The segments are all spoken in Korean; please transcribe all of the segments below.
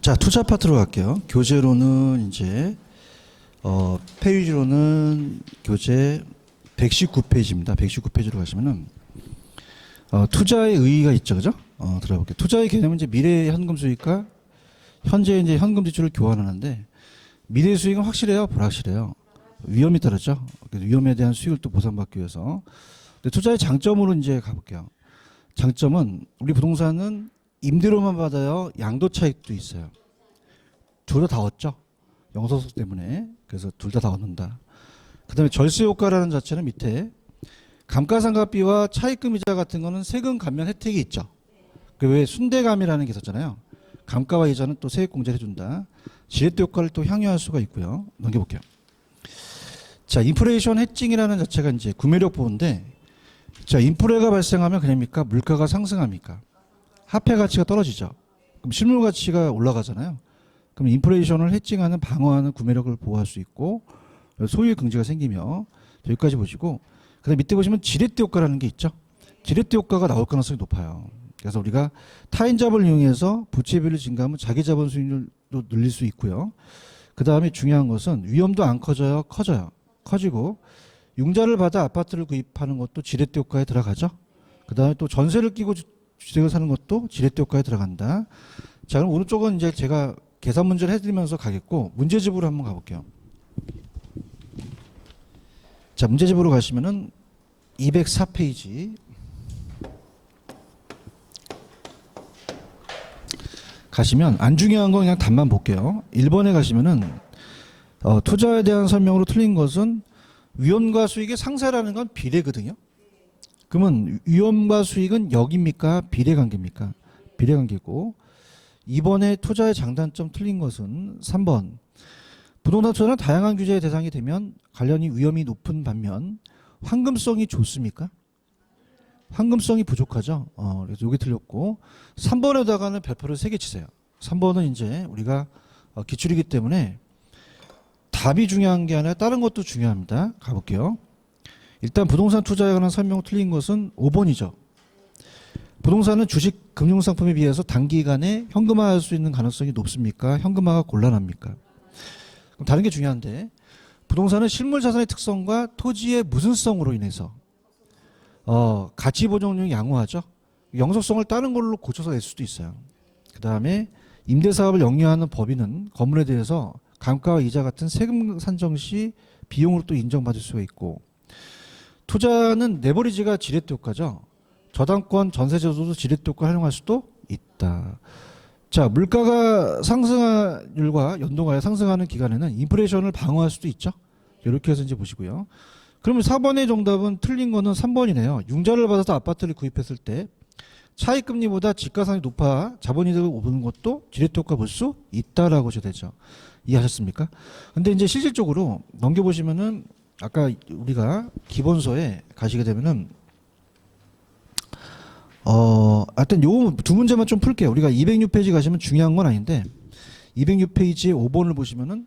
자, 투자 파트로 갈게요. 교재로는 이제 페이지로는 교재 119페이지입니다. 119페이지로 가시면은 투자의 의의가 있죠, 그죠? 들어볼게요. 투자의 개념은 이제 미래 현금 수익과 현재 이제 현금 지출을 교환하는데 미래 수익은 확실해요, 불확실해요. 위험이 따르죠. 위험에 대한 수익을 또 보상받기 위해서. 근데 투자의 장점으로 이제 가볼게요. 장점은 우리 부동산은 임대료만 받아요. 양도 차익도 있어요. 둘 다 얻죠. 영소속 때문에. 그래서 둘 다 얻는다. 그 다음에 절세 효과라는 자체는 밑에 감가상각비와 차입금이자 같은 거는 세금 감면 혜택이 있죠. 그 왜 순대감이라는 게 있었잖아요. 감가와 이자는 또 세액 공제를 해준다. 지렛대 효과를 또 향유할 수가 있고요. 넘겨볼게요. 자, 인플레이션 해칭이라는 자체가 이제 구매력 보호인데, 자, 인플레가 발생하면 그냥입니까? 물가가 상승합니까? 화폐 가치가 떨어지죠. 그럼 실물 가치가 올라가잖아요. 그럼 인플레이션을 해칭하는 방어하는 구매력을 보호할 수 있고 소유의 긍지가 생기며 여기까지 보시고 그다음 밑에 보시면 지렛대 효과라는 게 있죠. 지렛대 효과가 나올 가능성이 높아요. 그래서 우리가 타인 자본을 이용해서 부채 비율이 증가하면 자기 자본 수익률도 늘릴 수 있고요. 그 다음에 중요한 것은 위험도 안 커져요, 커지고 융자를 받아 아파트를 구입하는 것도 지렛대 효과에 들어가죠. 그 다음에 또 전세를 끼고 주택을 사는 것도 지렛대 효과에 들어간다. 자, 그럼 오른쪽은 이제 제가 계산 문제를 해드리면서 가겠고 문제집으로 한번 가볼게요. 자, 문제집으로 가시면은 204페이지 가시면 안 중요한 거 그냥 답만 볼게요. 1번에 가시면은 투자에 대한 설명으로 틀린 것은 위험과 수익의 상세라는 건 비례거든요. 그러면 위험과 수익은 역입니까? 비례관계입니까? 비례관계고 2번에 투자의 장단점 틀린 것은 3번 부동산 투자는 다양한 규제의 대상이 되면 관련이 위험이 높은 반면 황금성이 좋습니까? 황금성이 부족하죠. 그래서 여기 틀렸고 3번에다가는 별표를 3개 치세요. 3번은 이제 우리가 기출이기 때문에 답이 중요한 게 아니라 다른 것도 중요합니다. 가볼게요. 일단 부동산 투자에 관한 설명 틀린 것은 5번이죠. 부동산은 주식 금융상품에 비해서 단기간에 현금화할 수 있는 가능성이 높습니까? 현금화가 곤란합니까? 그럼 다른 게 중요한데 부동산은 실물 자산의 특성과 토지의 무슨성으로 인해서 가치 보존력이 양호하죠. 영속성을 다른 걸로 고쳐서 낼 수도 있어요. 그 다음에 임대사업을 영위하는 법인은 건물에 대해서 감가와 이자 같은 세금 산정 시 비용으로 또 인정받을 수가 있고 투자는 레버리지가 지렛대 효과죠. 저당권 전세제도도 지렛대 효과를 활용할 수도 있다. 자, 물가가 상승률과 연동하여 상승하는 기간에는 인플레이션을 방어할 수도 있죠. 이렇게 해서 이제 보시고요. 그러면 4번의 정답은 틀린 거는 3번이네요. 융자를 받아서 아파트를 구입했을 때 차익금리보다 집가상이 높아 자본이득을 오르는 것도 지렛대 효과 볼 수 있다라고 하셔야 되죠. 이해하셨습니까? 근데 이제 실질적으로 넘겨보시면은 아까 우리가 기본서에 가시게 되면은 하여튼 요 두 문제만 좀 풀게요. 우리가 206페이지 가시면 중요한 건 아닌데 206페이지에 5번을 보시면은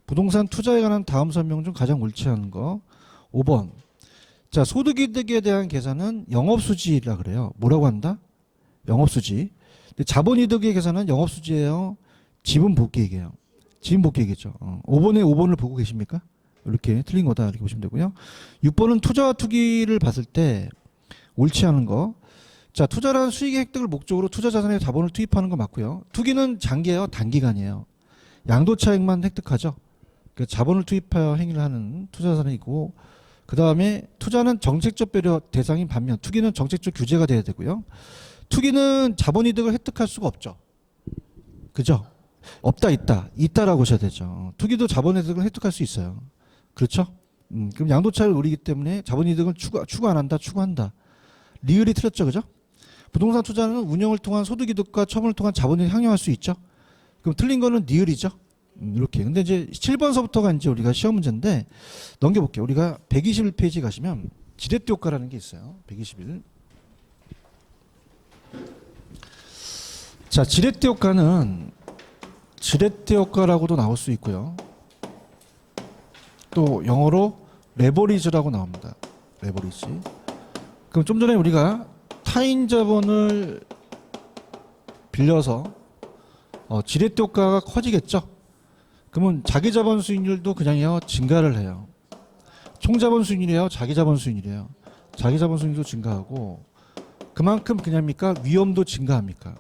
부동산 투자에 관한 다음 설명 중 가장 옳지 않은 거 5번. 자, 소득이득에 대한 계산은 영업수지라 그래요. 뭐라고 한다? 영업수지. 근데 자본이득의 계산은 영업수지예요. 지분복귀액이에요. 지분복귀액이죠. 5번에 5번을 보고 계십니까? 이렇게 틀린 거다 이렇게 보시면 되고요. 6번은 투자와 투기를 봤을 때 옳지 않은 거. 자, 투자라는 수익의 획득을 목적으로 투자 자산에 자본을 투입하는 거 맞고요. 투기는 장기예요, 단기간이에요. 양도 차익만 획득하죠. 그 자본을 투입하여 행위를 하는 투자 자산이고, 그 다음에 투자는 정책적 배려 대상인 반면 투기는 정책적 규제가 돼야 되고요. 투기는 자본이득을 획득할 수가 없죠. 그죠? 없다, 있다라고 하셔야 되죠. 투기도 자본이득을 획득할 수 있어요. 그렇죠? 그럼 양도 차익을 노리기 때문에 자본이득을 추구 안 한다, 추구한다. 리을이 틀렸죠, 그죠? 부동산 투자는 운영을 통한 소득이득과 처분을 통한 자본을 향유할 수 있죠. 그럼 틀린 거는 니을이죠. 이렇게. 근데 이제 7번서부터가 이제 우리가 시험 문제인데 넘겨볼게요. 우리가 121페이지 가시면 지렛대 효과라는 게 있어요. 121. 자, 지렛대 효과는 지렛대 효과라고도 나올 수 있고요. 또 영어로 레버리지라고 나옵니다. 레버리지. 그럼 좀 전에 우리가 타인 자본을 빌려서 지렛대 효과가 커지겠죠. 그러면 자기 자본 수익률도 그냥요 증가를 해요. 총 자본 수익률이에요, 자기 자본 수익률이에요. 자기 자본 수익률도 증가하고 그만큼 그냥입니까 위험도 증가합니까?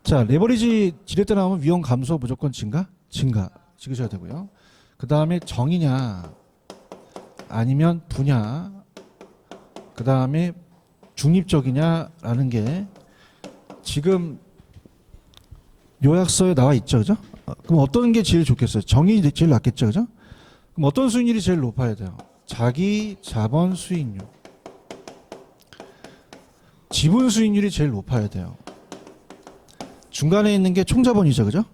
자, 레버리지 지렛대 나오면 위험 감소 무조건 증가 찍으셔야 되고요. 그 다음에 정이냐 아니면 부냐, 그 다음에 중립적이냐라는 게 지금 요약서에 나와 있죠, 그죠? 그럼 어떤 게 제일 좋겠어요? 정이 제일 낫겠죠, 그죠? 그럼 어떤 수익률이 제일 높아야 돼요? 자기 자본 수익률, 지분 수익률이 제일 높아야 돼요. 중간에 있는 게 총자본이죠, 그죠?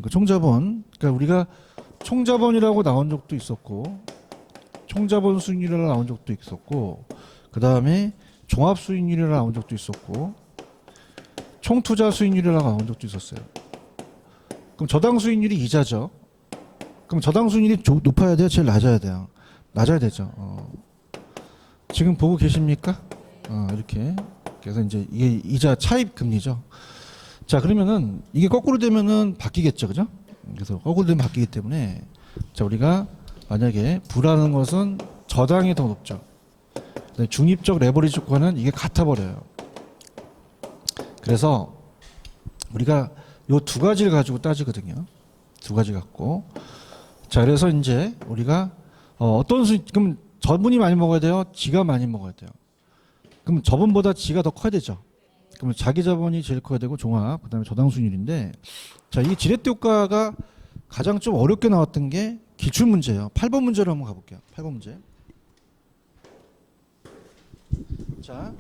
그 총자본, 그러니까 우리가 총자본이라고 나온 적도 있었고, 총자본 수익률이라고 나온 적도 있었고, 그 다음에 종합 수익률이라고 나온 적도 있었고, 총투자 수익률이라고 나온 적도 있었어요. 그럼 저당 수익률이 이자죠. 그럼 저당 수익률이 높아야 돼요? 제일 낮아야 돼요? 낮아야 되죠. 지금 보고 계십니까? 이렇게. 그래서 이제 이게 이자 차입 금리죠. 자, 그러면은 이게 거꾸로 되면은 바뀌겠죠, 그죠? 그래서 거꾸로 되면 바뀌기 때문에 자, 우리가 만약에 부라는 것은 저당이 더 높죠. 중립적 레버리지 효과는 이게 같아 버려요. 그래서 우리가 요 두 가지를 가지고 따지거든요. 두 가지 갖고. 자, 그래서 이제 우리가 어떤 그럼 저분이 많이 먹어야 돼요? 지가 많이 먹어야 돼요? 그럼 저분보다 지가 더 커야 되죠. 그러면 자기 자본이 제일 커야 되고 종합, 그다음에 저당 수익률인데, 자, 이 지렛대 효과가 가장 좀 어렵게 나왔던 게 기출 문제예요. 8번 문제로 한번 가볼게요. 8번 문제. 자,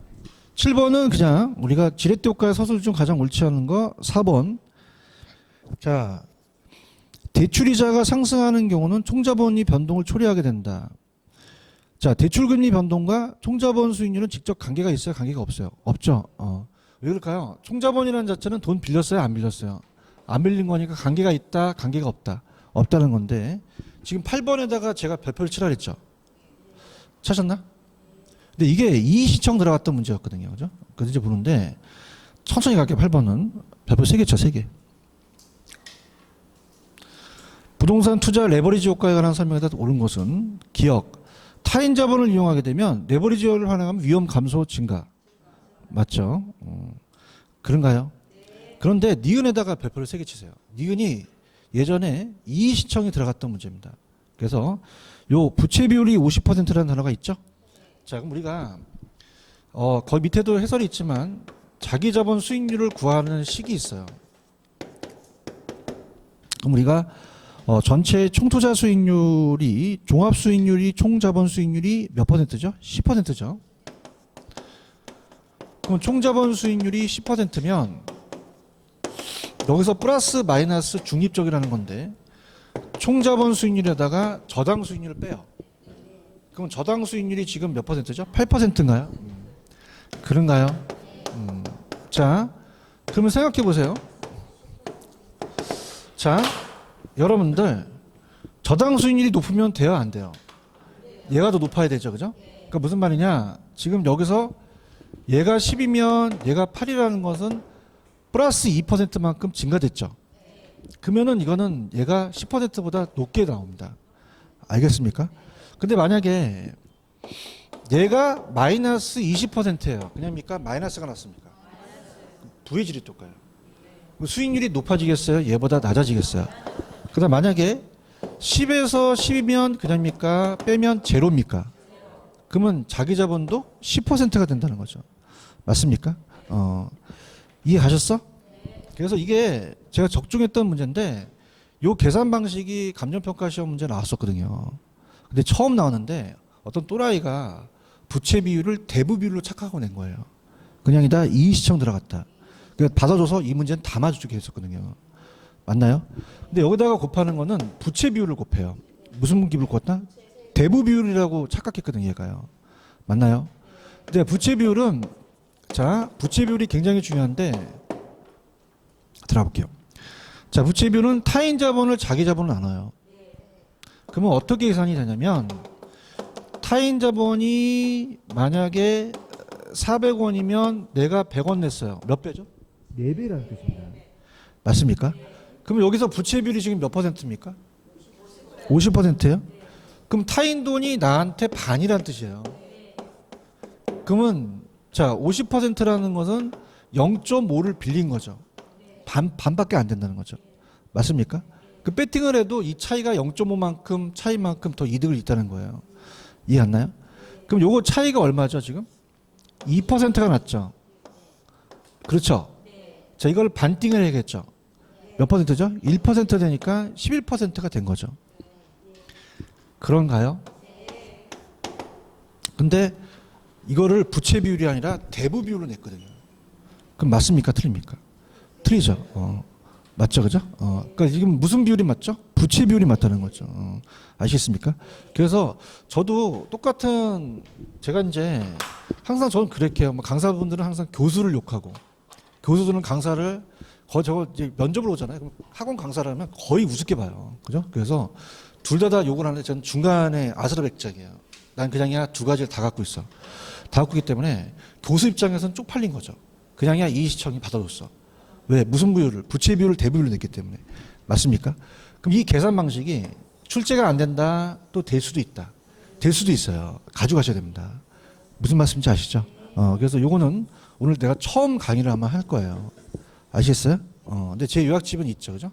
7번은 그냥 우리가 지렛대 효과의 서술 중 가장 옳지 않은 거 4번. 자, 대출이자가 상승하는 경우는 총자본이 변동을 초래하게 된다. 자, 대출금리 변동과 총자본 수익률은 직접 관계가 있어요? 관계가 없어요? 없죠. 왜 그럴까요? 총자본이라는 자체는 돈 빌렸어요? 안 빌렸어요? 안 빌린 거니까 관계가 있다? 관계가 없다? 없다는 건데, 지금 8번에다가 제가 별표를 치라 그랬죠? 찾았나? 근데 이게 이의시청 들어갔던 문제였거든요. 그죠? 그래서 이제 보는데, 천천히 갈게요. 8번은. 별표 3개 쳐, 3개. 부동산 투자 레버리지 효과에 관한 설명에다 옳은 것은 기억. 타인 자본을 이용하게 되면 레버리지를 활용하면 위험 감소 증가. 맞죠? 그런가요? 그런데 니은에다가 별표를 3개 치세요. 니은이 예전에 이의시청이 들어갔던 문제입니다. 그래서 요 부채 비율이 50%라는 단어가 있죠? 자, 그럼 우리가 거기 밑에도 해설이 있지만 자기 자본 수익률을 구하는 식이 있어요. 그럼 우리가 전체 총투자 수익률이 종합 수익률이 총자본 수익률이 몇 %죠? 10%죠. 그럼 총자본 수익률이 10%면 여기서 플러스 마이너스 중립적이라는 건데 총자본 수익률에다가 저당 수익률을 빼요. 그럼 저당 수익률이 지금 몇 %죠? 8%인가요? 그런가요? 자, 그러면 생각해 보세요. 자, 여러분들 저당 수익률이 높으면 돼요, 안 돼요? 얘가 더 높아야 되죠, 그죠? 그러니까 무슨 말이냐? 지금 여기서 얘가 10이면 얘가 8이라는 것은 플러스 2%만큼 증가됐죠. 그러면은 이거는 얘가 10%보다 높게 나옵니다. 알겠습니까? 근데 만약에 얘가 마이너스 20%예요. 그냥입니까? 마이너스가 났습니까? 부의 질이 똑같아요. 수익률이 높아지겠어요? 얘보다 낮아지겠어요? 그 다음 만약에 10에서 10이면 그냥입니까? 빼면 제로입니까? 그러면 자기 자본도 10%가 된다는 거죠. 맞습니까? 이해가셨어? 그래서 이게 제가 적중했던 문제인데 요 계산 방식이 감정평가 시험 문제 나왔었거든요. 근데 처음 나왔는데 어떤 또라이가 부채 비율을 대부 비율로 착각하고 낸 거예요. 그냥이다 이의시청 들어갔다. 그래서 받아줘서 이 문제는 다 맞춰주게 했었거든요. 맞나요? 근데 여기다가 곱하는 거는 부채 비율을 곱해요. 무슨 비율을 곱했나? 대부 비율이라고 착각했거든요, 얘가요. 맞나요? 근데 부채 비율은 자, 부채 비율이 굉장히 중요한데 들어가 볼게요. 자, 부채 비율은 타인 자본을 자기 자본으로 나눠요. 그러면 어떻게 계산이 되냐면 타인 자본이 만약에 400원이면 내가 100원 냈어요. 몇 배죠? 4배라는 뜻입니다. 맞습니까? 그럼 여기서 부채 비율이 지금 몇 퍼센트입니까? 50%예요? 그럼 타인 돈이 나한테 반이란 뜻이에요. 그러면 자 50%라는 것은 0.5를 빌린 거죠. 반밖에 안 된다는 거죠. 맞습니까? 그 배팅을 해도 이 차이가 0.5만큼 차이만큼 더 이득을 있다는 거예요. 이해 안 나요? 그럼 요거 차이가 얼마죠 지금? 2%가 났죠. 그렇죠. 자 이걸 반띵을 해야겠죠. 몇 퍼센트죠? 1% 되니까 11%가 된 거죠. 그런가요? 근데 이거를 부채 비율이 아니라 대부 비율로 냈거든요. 그럼 맞습니까? 틀립니까? 틀리죠. 맞죠, 그죠? 그러니까 지금 무슨 비율이 맞죠? 부채 비율이 맞다는 거죠. 아시겠습니까? 그래서 저도 똑같은 제가 이제 항상 저는 그렇게요. 뭐 강사분들은 항상 교수를 욕하고 교수들은 강사를 저거 이제 면접을 오잖아요. 그럼 학원 강사를 하면 거의 우습게 봐요. 그죠? 그래서 둘 다 욕을 하는데 저는 중간에 아수라백작이에요. 난 그냥이야 두 가지를 다 갖고 있어. 다 갖고 있기 때문에 교수 입장에서는 쪽팔린 거죠. 그냥이야 이시청이 받아줬어. 왜? 무슨 비율을? 부채 비율을 대부율로 냈기 때문에. 맞습니까? 그럼 이 계산 방식이 출제가 안 된다. 또 될 수도 있다. 될 수도 있어요. 가져가셔야 됩니다. 무슨 말씀인지 아시죠? 그래서 요거는 오늘 내가 처음 강의를 아마 할 거예요. 아시겠어요? 근데 제 요약집은 있죠. 그죠?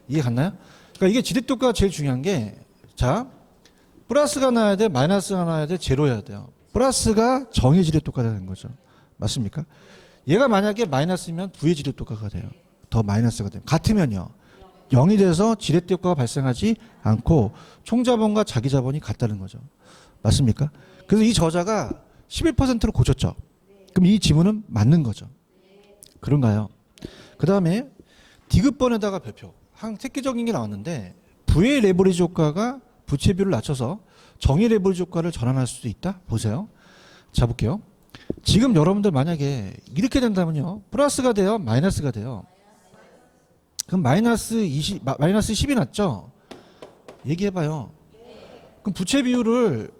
이해 갔나요? 그러니까 이게 지렛대효과가 제일 중요한 게, 자, 플러스가 나야 돼, 마이너스가 나야 돼, 제로여야 돼요. 플러스가 정의 지렛대효과가 되는 거죠. 맞습니까? 얘가 만약에 마이너스면 부의 지렛대효과가 돼요. 더 마이너스가 돼요. 같으면요. 0이 돼서 지렛대효과가 발생하지 않고 총자본과 자기자본이 같다는 거죠. 맞습니까? 그래서 이 저자가 11%로 고쳤죠. 그럼 이 지문은 맞는 거죠. 그런가요? 그 다음에 디귿번에다가 별표. 획기적인 게 나왔는데 부의 레버리지 효과가 부채 비율을 낮춰서 정의 레버리지 효과를 전환할 수도 있다. 보세요. 자 볼게요. 지금 여러분들 만약에 이렇게 된다면요. 플러스가 돼요? 마이너스가 돼요? 그럼 마이너스 10이 났죠? 얘기해봐요. 그럼 부채 비율을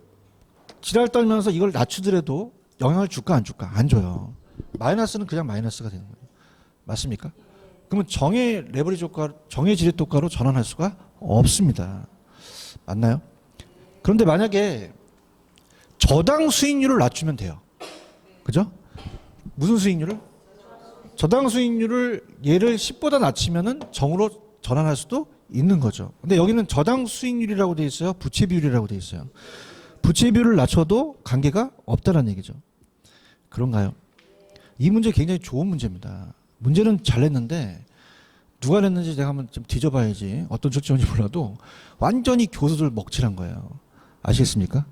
지랄 떨면서 이걸 낮추더라도 영향을 줄까 안 줄까? 안 줘요. 마이너스는 그냥 마이너스가 되는 거예요. 맞습니까? 그러면 정의 레버리지 효과, 정의 지렛 효과로 전환할 수가 없습니다. 맞나요? 그런데 만약에 저당 수익률을 낮추면 돼요. 그죠? 무슨 수익률을? 저당 수익률을 얘를 10보다 낮추면은 정으로 전환할 수도 있는 거죠. 근데 여기는 저당 수익률이라고 돼 있어요. 부채 비율이라고 돼 있어요. 부채 비율을 낮춰도 관계가 없다는 얘기죠. 그런가요? 이 문제 굉장히 좋은 문제입니다. 문제는 잘 냈는데 누가 냈는지 내가 한번 좀 뒤져봐야지. 어떤 출제원인지 몰라도 완전히 교수들 먹칠한 거예요. 아시겠습니까?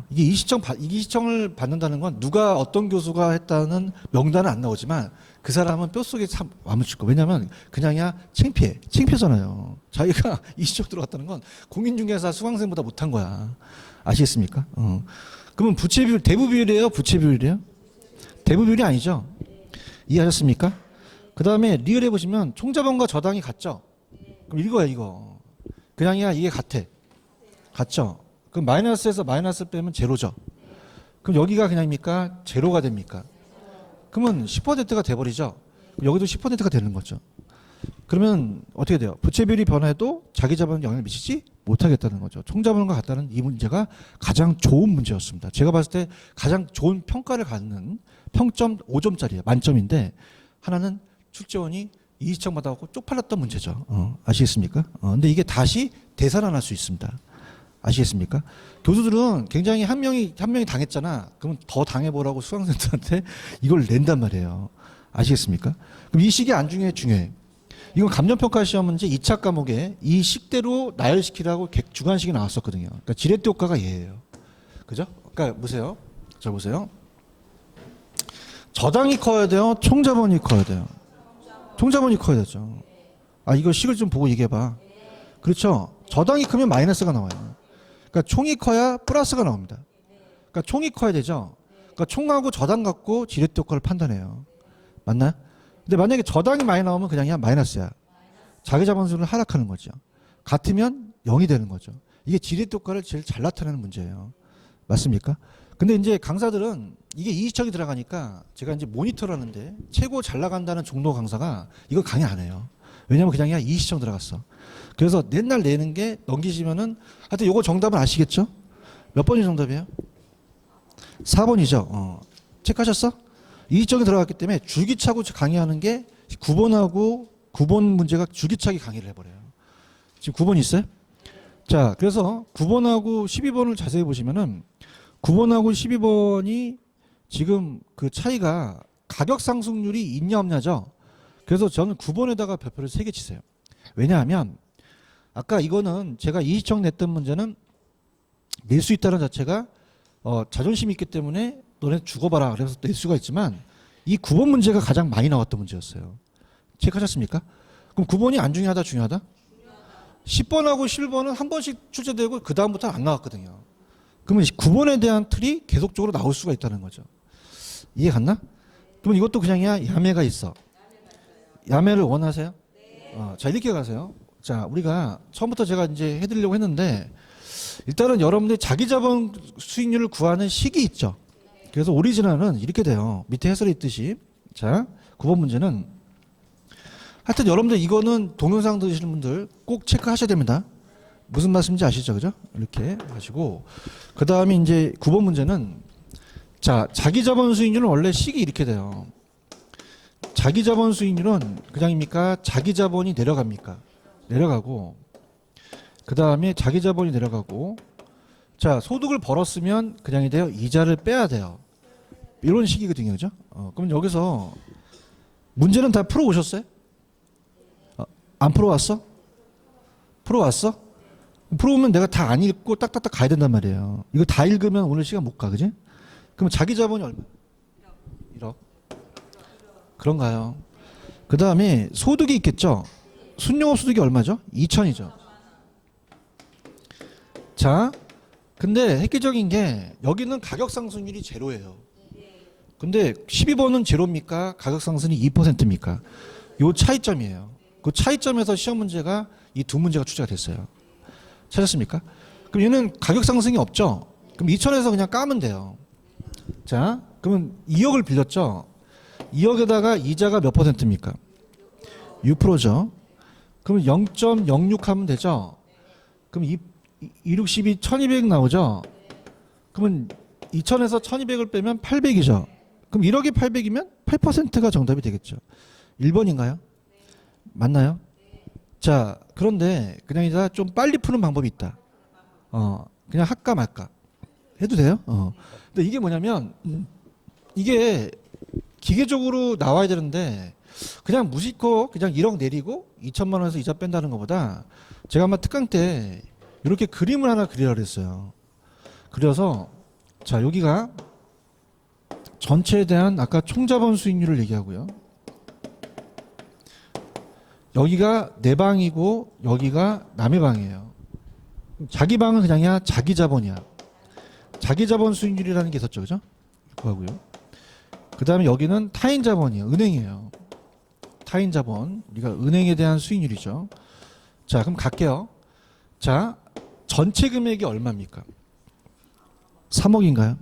이게 이시청을 받는다는 건 누가 어떤 교수가 했다는 명단은 안 나오지만 그 사람은 뼛속에 참 와묻힐 거. 왜냐면 그냥이야 창피하잖아요. 자기가 이시청 들어갔다는 건 공인중개사 수강생보다 못한 거야. 아시겠습니까? 그러면 부채 비율 대부 비율이에요? 부채 비율이에요? 대부 비율이 아니죠. 이해하셨습니까? 그 다음에 리얼해 보시면 총자본과 저당이 같죠? 그럼 이거야 이거. 그냥이야 이게 같죠? 그럼 마이너스에서 마이너스 빼면 제로죠. 그럼 여기가 그냥입니까? 제로가 됩니까? 그러면 10%가 돼버리죠. 그럼 여기도 10%가 되는 거죠. 그러면 어떻게 돼요? 부채 비율이 변해도 자기 자본에 영향을 미치지 못하겠다는 거죠. 총자본과 같다는 이 문제가 가장 좋은 문제였습니다. 제가 봤을 때 가장 좋은 평가를 갖는 평점 5점짜리예요. 만점인데 하나는 출제원이 이시청 받아갖고 쪽팔렸던 문제죠. 아시겠습니까? 근데 이게 다시 되살아날 수 있습니다. 아시겠습니까? 교수들은 굉장히 한 명이 당했잖아. 그러면 더 당해보라고 수강생들한테 이걸 낸단 말이에요. 아시겠습니까? 그럼 이 식이 안 중요해. 이건 감정평가 시험 문제 2차 과목에 이 식대로 나열시키라고 주관식이 나왔었거든요. 그러니까 지렛대 효과가 얘예요. 그죠? 그러니까 보세요. 자 보세요. 저당이 커야 돼요? 총자본이 커야 돼요? 총자본이 커야 되죠. 이거 식을 좀 보고 얘기해봐. 그렇죠? 저당이 크면 마이너스가 나와요. 그러니까 총이 커야 플러스가 나옵니다. 그러니까 총이 커야 되죠. 그러니까 총하고 저당 갖고 지렛대 효과를 판단해요. 맞나요? 근데 만약에 저당이 많이 나오면 그냥이야 마이너스야. 자기 자본수를 하락하는 거죠. 같으면 0이 되는 거죠. 이게 지렛대 효과를 제일 잘 나타내는 문제예요. 맞습니까? 근데 이제 강사들은 이게 이시청이 들어가니까 제가 이제 모니터를 하는데 최고 잘 나간다는 종로 강사가 이거 강의 안 해요. 왜냐면 그냥이야 이시청 들어갔어. 그래서 맨날 내는 게 넘기시면은 하여튼 요거 정답은 아시겠죠? 몇 번이 정답이에요? 4번이죠. 체크하셨어? 이시청이 들어갔기 때문에 줄기차고 강의하는 게 9번하고 9번 문제가 줄기차게 강의를 해버려요. 지금 9번 있어요? 자, 그래서 9번하고 12번을 자세히 보시면은 9번하고 12번이 지금 그 차이가 가격 상승률이 있냐 없냐죠. 그래서 저는 9번에다가 별표를 3개 치세요. 왜냐하면 아까 이거는 제가 이시청 냈던 문제는 낼 수 있다는 자체가 자존심이 있기 때문에 너네 죽어봐라 그래서 낼 수가 있지만 이 9번 문제가 가장 많이 나왔던 문제였어요. 체크하셨습니까? 그럼 9번이 안 중요하다 중요하다? 10번하고 11번은 한 번씩 출제되고 그 다음부터는 안 나왔거든요. 그러면 9번에 대한 틀이 계속적으로 나올 수가 있다는 거죠. 이해 갔나? 그러면 이것도 그냥이야 야매가 있어. 야매를 원하세요? 자, 이렇게 가세요. 자, 우리가 처음부터 제가 이제 해드리려고 했는데 일단은 여러분들이 자기 자본 수익률을 구하는 식이 있죠. 그래서 오리지널은 이렇게 돼요. 밑에 해설이 있듯이. 자, 9번 문제는 하여튼 여러분들 이거는 동영상 들으시는 분들 꼭 체크하셔야 됩니다. 무슨 말씀인지 아시죠? 그죠? 이렇게 하시고 그 다음에 이제 9번 문제는 자, 자기 자본 수익률은 원래 식이 이렇게 돼요. 자기 자본 수익률은 그냥입니까? 자기 자본이 내려갑니까? 내려가고 그 다음에 자기 자본이 내려가고 자, 소득을 벌었으면 그냥이 돼요. 이자를 빼야 돼요. 이런 식이거든요. 그죠? 그럼 여기서 문제는 다 풀어 오셨어요? 안 풀어왔어? 풀어왔어? 풀어오면 내가 다 안 읽고 딱딱딱 가야 된단 말이에요. 이거 다 읽으면 오늘 시간 못 가, 그지? 그럼 자기 자본이 얼마? 1억. 그런가요? 그 다음에 소득이 있겠죠? 순영업 소득이 얼마죠? 2천이죠. 자, 근데 획기적인 게 여기는 가격 상승률이 제로예요. 근데 12번은 제로입니까? 가격 상승이 2%입니까? 요 차이점이에요. 그 차이점에서 시험 문제가 이 두 문제가 출제가 됐어요. 찾았습니까? 그럼 얘는 가격 상승이 없죠? 그럼 2천에서 그냥 까면 돼요. 자, 그러면 2억을 빌렸죠? 2억에다가 이자가 몇 %입니까? 6%죠. 그럼 0.06 하면 되죠? 그럼 262, 1200 나오죠? 그러면 2000에서 1200을 빼면 800이죠? 그럼 1억이 800이면 8%가 정답이 되겠죠? 1번인가요? 맞나요? 자, 그런데 그냥 이제 좀 빨리 푸는 방법이 있다. 그냥 할까 말까 해도 돼요? 근데 이게 뭐냐면 이게 기계적으로 나와야 되는데 그냥 무심코 그냥 1억 내리고 2천만 원에서 이자 뺀다는 것보다 제가 아마 특강 때 이렇게 그림을 하나 그리라 그랬어요. 그려서 자, 여기가 전체에 대한 아까 총자본 수익률을 얘기하고요. 여기가 내 방이고 여기가 남의 방이에요. 자기 방은 그냥이야 자기 자본이야. 자기 자본 수익률이라는 게 있었죠. 그죠? 그거고요. 그 다음에 여기는 타인 자본이에요. 은행이에요. 타인 자본. 우리가 은행에 대한 수익률이죠. 자, 그럼 갈게요. 자, 전체 금액이 얼마입니까? 3억인가요?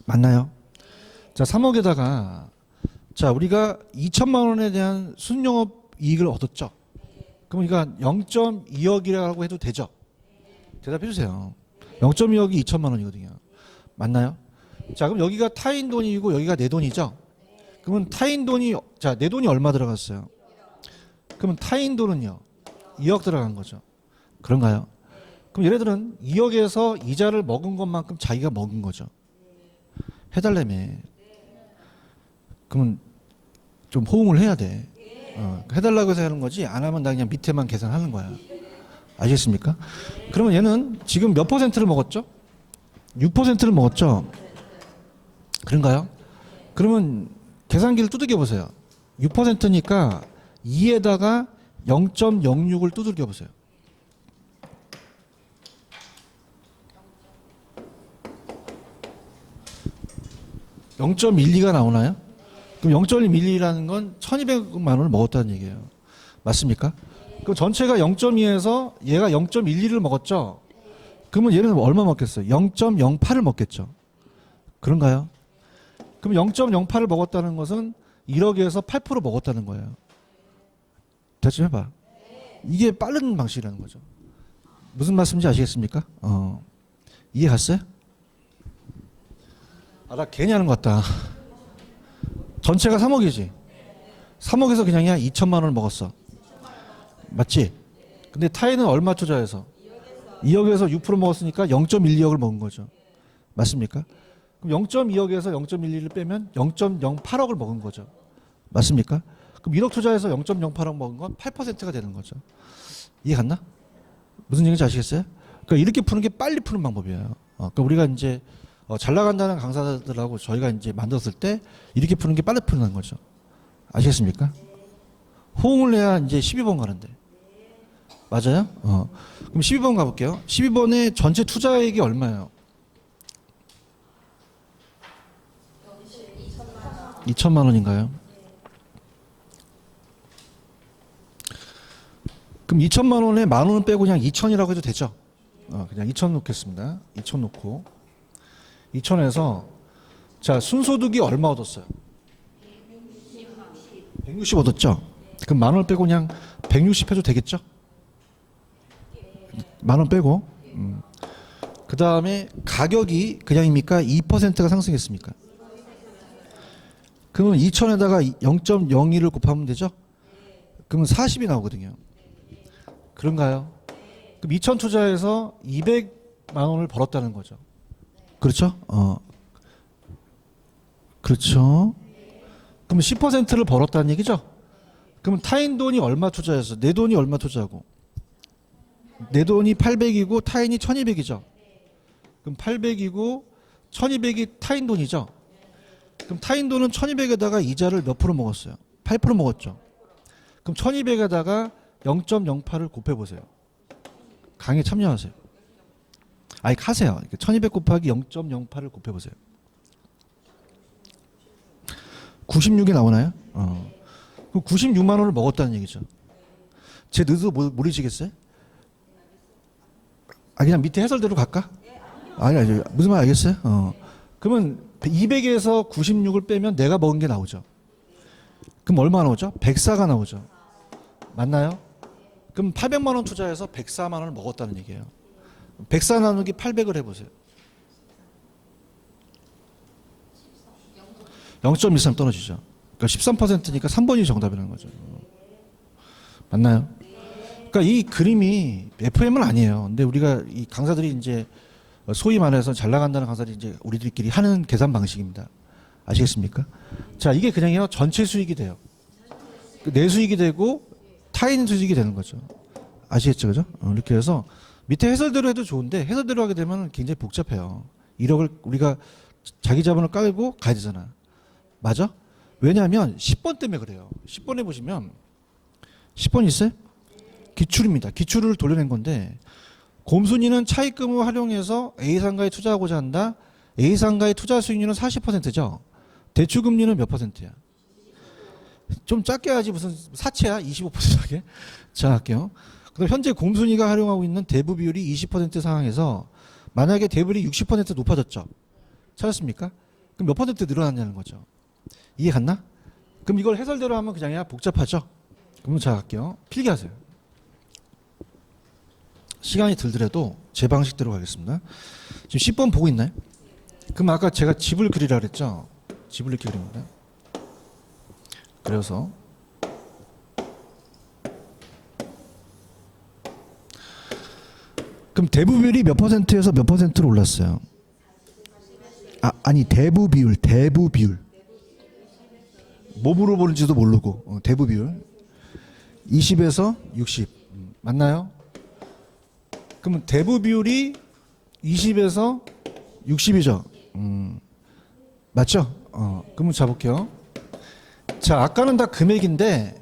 맞나요? 자, 3억에다가 자, 우리가 2천만 원에 대한 순영업 이익을 얻었죠. 그럼 우리가 0.2억이라고 해도 되죠? 대답해 주세요. 0.2억이 2천만 원이거든요. 맞나요? 자, 그럼 여기가 타인 돈이고 여기가 내 돈이죠? 그러면 타인 돈이 자, 내 돈이 얼마 들어갔어요? 그러면 타인 돈은요? 2억 들어간 거죠. 그런가요? 그럼 얘네들은 2억에서 이자를 먹은 것만큼 자기가 먹은 거죠. 해달라며. 그러면 좀 호응을 해야 돼. 해달라고 해서 하는 거지 안 하면 나 그냥 밑에만 계산하는 거야. 아시겠습니까? 그러면 얘는 지금 몇 퍼센트를 먹었죠? 6%를 먹었죠? 그런가요? 그러면 계산기를 두들겨 보세요. 6%니까 2에다가 0.06을 두들겨 보세요. (0.12가) 나오나요? 그럼 0.12라는 건 1200만 원을 먹었다는 얘기예요. 맞습니까? 그럼 전체가 0.2에서 얘가 0.12를 먹었죠? 그러면 얘는 얼마 먹겠어요? 0.08을 먹겠죠? 그런가요? 그럼 0.08을 먹었다는 것은 1억에서 8% 먹었다는 거예요. 대답 좀 해봐. 이게 빠른 방식이라는 거죠. 무슨 말씀인지 아시겠습니까? 이해 갔어요? 나 괜히 하는 것 같다. 전체가 3억이지. 3억에서 그냥 2천만 원을 먹었어. 맞지? 근데 타이는 얼마 투자해서? 2억에서 6% 먹었으니까 0.12억을 먹은 거죠. 맞습니까? 그럼 0.2억에서 0.11을 빼면 0.08억을 먹은 거죠. 맞습니까? 그럼 1억 투자해서 0.08억 먹은 건 8%가 되는 거죠. 이해 갔나? 무슨 얘기인지 아시겠어요? 그러니까 이렇게 푸는 게 빨리 푸는 방법이에요. 그러니까 우리가 이제 잘 나간다는 강사들하고 저희가 이제 만들었을 때 이렇게 푸는 게 빨리 푸는 거죠. 아시겠습니까? 호응을 해야 이제 12번 가는데. 맞아요? 그럼 12번 가볼게요. 12번에 전체 투자액이 얼마예요? 2천만 원인가요? 그럼 2천만 원에 만 원은 빼고 그냥 2천이라고 해도 되죠? 그냥 2천 놓겠습니다. 2천 놓고 2천에서 자 순소득이 얼마 얻었어요? 160 얻었죠? 그럼 만 원 빼고 그냥 160 해도 되겠죠? 만 원 빼고 그 다음에 가격이 그냥입니까? 2%가 상승했습니까? 그러면 2천에다가 0.01을 곱하면 되죠? 그러면 40이 나오거든요. 그런가요? 그럼 2천 투자해서 200만 원을 벌었다는 거죠. 그렇죠? 그렇죠. 그럼 10%를 벌었다는 얘기죠? 그러면 타인 돈이 얼마 투자해서 내 돈이 얼마 투자하고 내 돈이 800이고 타인이 1200이죠. 그럼 800이고 1200이 타인 돈이죠. 그럼 타인 돈은 1200에다가 이자를 몇 프로 먹었어요? 8% 먹었죠. 그럼 1200에다가 0.08을 곱해보세요. 강의 참여하세요. 하세요. 1200 곱하기 0.08을 곱해보세요. 96이 나오나요? 그럼 96만 원을 먹었다는 얘기죠. 제 뜻도 모르시겠어요? 그냥 밑에 해설대로 갈까? 아니, 무슨 말 알겠어요? 그러면 200에서 96을 빼면 내가 먹은 게 나오죠. 그럼 얼마 나오죠? 104가 나오죠. 맞나요? 그럼 800만 원 투자해서 104만 원을 먹었다는 얘기예요. 104 나누기 800을 해보세요. 0.13 떨어지죠. 그러니까 13%니까 3번이 정답이라는 거죠. 맞나요? 그러니까 이 그림이 FM은 아니에요. 근데 우리가 이 강사들이 이제 소위 말해서 잘 나간다는 강사들이 이제 우리들끼리 하는 계산 방식입니다. 아시겠습니까? 자, 이게 그냥요 전체 수익이 돼요. 내 수익이 되고 타인 수익이 되는 거죠. 아시겠죠, 그죠? 이렇게 해서 밑에 해설대로 해도 좋은데 해설대로 하게 되면 굉장히 복잡해요. 1억을 우리가 자기 자본을 깔고 가야 되잖아. 맞아? 왜냐하면 10번 때문에 그래요. 10번에 보시면 10번 있어요? 기출입니다. 기출을 돌려낸 건데 곰순이는 차입금을 활용해서 A상가에 투자하고자 한다. A상가의 투자 수익률은 40%죠. 대출금리는 몇 %야? 좀 작게 하지 무슨 사채야? 25%하게? 자, 할게요. 그럼 현재 곰순이가 활용하고 있는 대부 비율이 20% 상황에서 만약에 대부율이 60% 높아졌죠. 찾았습니까? 그럼 몇 퍼센트 늘어났냐는 거죠. 이해 갔나? 그럼 이걸 해설대로 하면 그냥 복잡하죠? 그럼 자, 할게요. 필기하세요. 시간이 들더라도 제 방식대로 가겠습니다. 지금 10번 보고 있나요? 그럼 아까 제가 집을 그리라 그랬죠? 집을 이렇게 그립니다. 그래서 그럼 대부 비율이 몇 %에서 몇 %로 올랐어요? 아니 대부 비율. 뭐 물어보는지도 모르고 대부 비율 20에서 60 맞나요? 그러면 대부 비율이 20에서 60이죠. 맞죠? 그러면 잡을게요. 자, 아까는 다 금액인데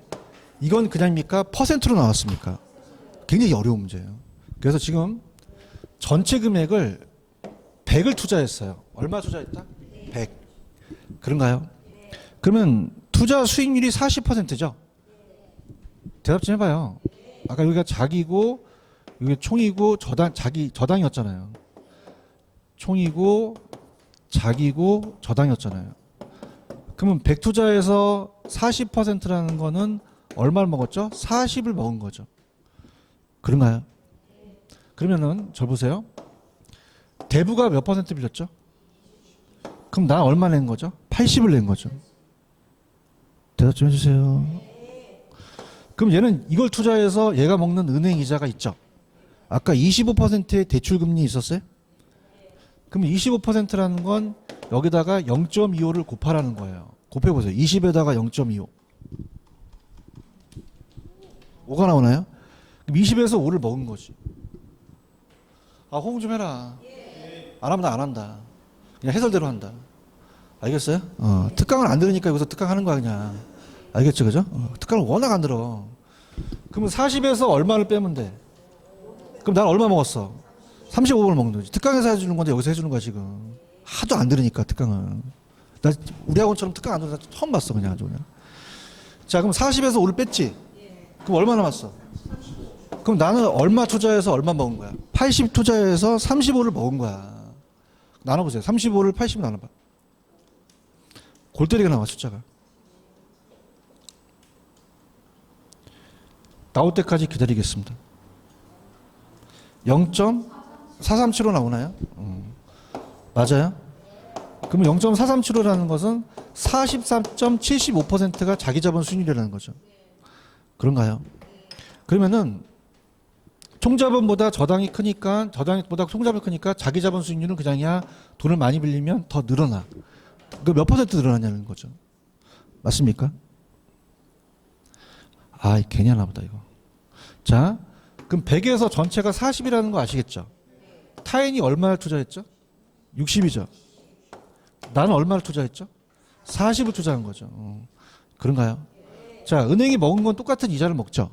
이건 그냥입니까? 퍼센트로 나왔습니까? 굉장히 어려운 문제예요. 그래서 지금 전체 금액을 100을 투자했어요. 얼마 투자했다? 100. 그런가요? 그러면 투자 수익률이 40%죠? 대답 좀 해봐요. 아까 여기가 자기고 여기 총이고 저당이었잖아요. 총이고 자기고 저당이었잖아요. 그러면 100 투자해서 40%라는 거는 얼마를 먹었죠? 40을 먹은 거죠. 그런가요? 그러면은 저 보세요. 대부가 몇 퍼센트 빌렸죠? 그럼 나 얼마 낸 거죠? 80을 낸 거죠. 대답 좀 해주세요. 그럼 얘는 이걸 투자해서 얘가 먹는 은행 이자가 있죠. 아까 25%의 대출금리 있었어요? 그럼 25%라는 건 여기다가 0.25를 곱하라는 거예요. 곱해보세요. 20에다가 0.25. 5가 나오나요? 그럼 20에서 5를 먹은 거지. 아, 호응 좀 해라. 안 하면 나 안 한다. 그냥 해설대로 한다. 알겠어요? 특강을 안 들으니까 여기서 특강하는 거야 그냥. 알겠죠, 그죠? 특강을 워낙 안 들어. 그러면 40에서 얼마를 빼면 돼? 그럼 난 얼마 먹었어? 35번을 먹는 거지. 특강에서 해주는 건데 여기서 해주는 거야 지금. 하도 안 들으니까 특강은. 나 우리 학원처럼 특강 안 들으니까 처음 봤어 그냥 아주 그냥. 자, 그럼 40에서 5를 뺐지? 그럼 얼마 남았어? 그럼 나는 얼마 투자해서 얼마 먹은 거야? 80 투자해서 35를 먹은 거야. 나눠보세요. 35를 80으로 나눠봐. 골 때리게 나와 숫자가. 나올 때까지 기다리겠습니다. 0.437로 나오나요? 맞아요? 그러면 0.437호라는 것은 43.75%가 자기 자본 수익률이라는 거죠. 그런가요? 그러면은 총자본보다 저당이 크니까 저당보다 총자본이 크니까 자기 자본 수익률은 그냥이야. 돈을 많이 빌리면 더 늘어나. 그 몇 퍼센트 늘어나냐는 거죠. 맞습니까? 아, 괜히 하나 보다 이거. 자, 그럼 100에서 전체가 40이라는 거 아시겠죠? 타인이 얼마를 투자했죠? 60이죠. 나는 얼마를 투자했죠? 40을 투자한 거죠. 그런가요? 자, 은행이 먹은 건 똑같은 이자를 먹죠.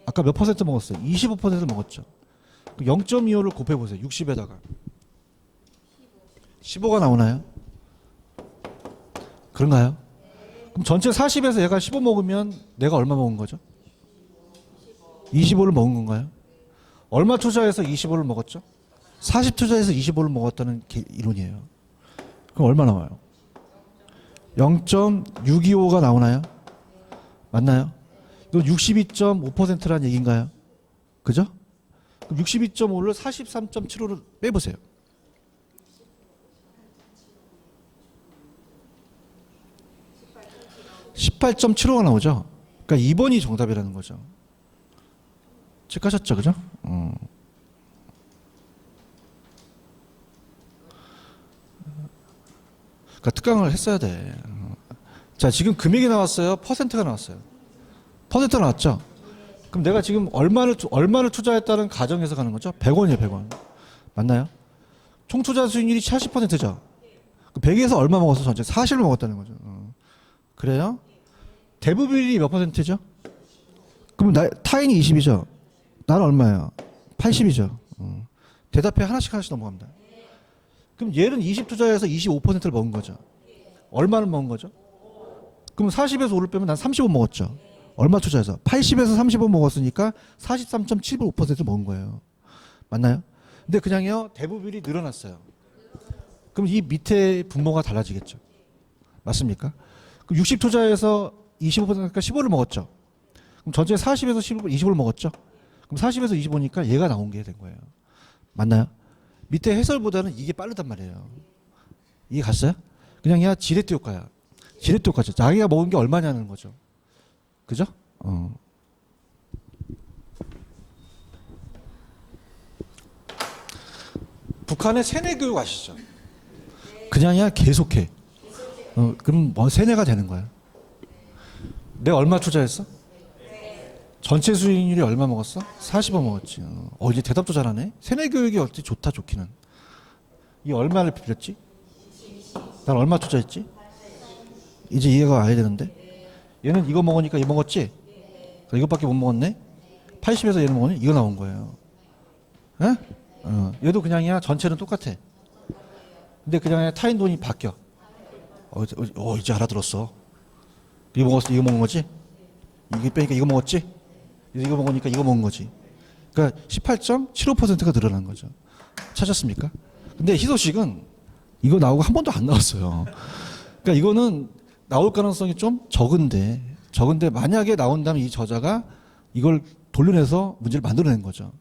아까 몇 퍼센트 먹었어요? 25% 먹었죠. 0.25를 곱해보세요. 60에다가. 15가 나오나요? 그런가요? 그럼 전체 40에서 얘가 15 먹으면 내가 얼마 먹은 거죠? 25를 먹은 건가요? 얼마 투자해서 25를 먹었죠? 40 투자해서 25를 먹었다는 이론이에요. 그럼 얼마 나와요? 0.625가 나오나요? 맞나요? 이건 62.5%란 얘기인가요? 그죠? 그럼 62.5를 43.75를 빼보세요. 18.75가 나오죠? 그러니까 2번이 정답이라는 거죠. 체크하셨죠? 그죠? 그러니까 특강을 했어야 돼. 자, 지금 금액이 나왔어요? 퍼센트가 나왔어요? 퍼센트가 나왔죠? 그럼 내가 지금 얼마를 투자했다는 가정에서 가는 거죠? 100원이에요, 100원. 맞나요? 총 투자 수익률이 40%죠? 100에서 얼마 먹었어, 전체? 40을 먹었다는 거죠. 그래요? 대부 비율이 몇 퍼센트죠? 그럼 타인이 20이죠? 나는 얼마예요? 80이죠. 대답해 하나씩 넘어갑니다. 그럼 얘는 20 투자해서 25%를 먹은 거죠. 얼마를 먹은 거죠? 그럼 40에서 5를 빼면 난 35 먹었죠. 얼마 투자해서? 80에서 35 먹었으니까 43.75% 먹은 거예요. 맞나요? 근데 그냥요, 대부 비율이 늘어났어요. 그럼 이 밑에 분모가 달라지겠죠. 맞습니까? 그럼 60 투자해서 25%니까 15를 먹었죠. 그럼 전체 40에서 25를 먹었죠. 그럼 40에서 25니까 얘가 나온 게 된 거예요. 맞나요? 밑에 해설보다는 이게 빠르단 말이에요. 이해 갔어요? 그냥 야 지레트 효과야. 지레트 효과죠. 자기가 먹은 게 얼마냐는 거죠. 그죠? 북한의 세뇌 교육 아시죠? 그냥이야 계속해. 그럼 뭐 세뇌가 되는 거야. 내가 얼마 투자했어? 전체 수익률이 얼마 먹었어? 40원 먹었지. 이제 대답도 잘하네. 세뇌 교육이 어떻게 좋다 좋기는. 이 얼마를 빌렸지? 난 얼마 투자했지? 이제 이해가 와야 되는데. 얘는 이거 먹으니까 이거 먹었지? 이것밖에 못 먹었네? 80에서 얘는 먹으니 이거 나온 거예요. 에? 얘도 그냥이야. 전체는 똑같아. 근데 그냥 타인 돈이 바뀌어. 이제 알아들었어. 이거 먹었어. 이거 먹은 거지? 이게 빼니까 이거 먹었지? 이거 먹으니까 이거 먹은 거지. 그러니까 18.75%가 늘어난 거죠. 찾았습니까? 근데 희소식은 이거 나오고 한 번도 안 나왔어요. 그러니까 이거는 나올 가능성이 좀 적은데 적은데 만약에 나온다면 이 저자가 이걸 돌려내서 문제를 만들어낸 거죠.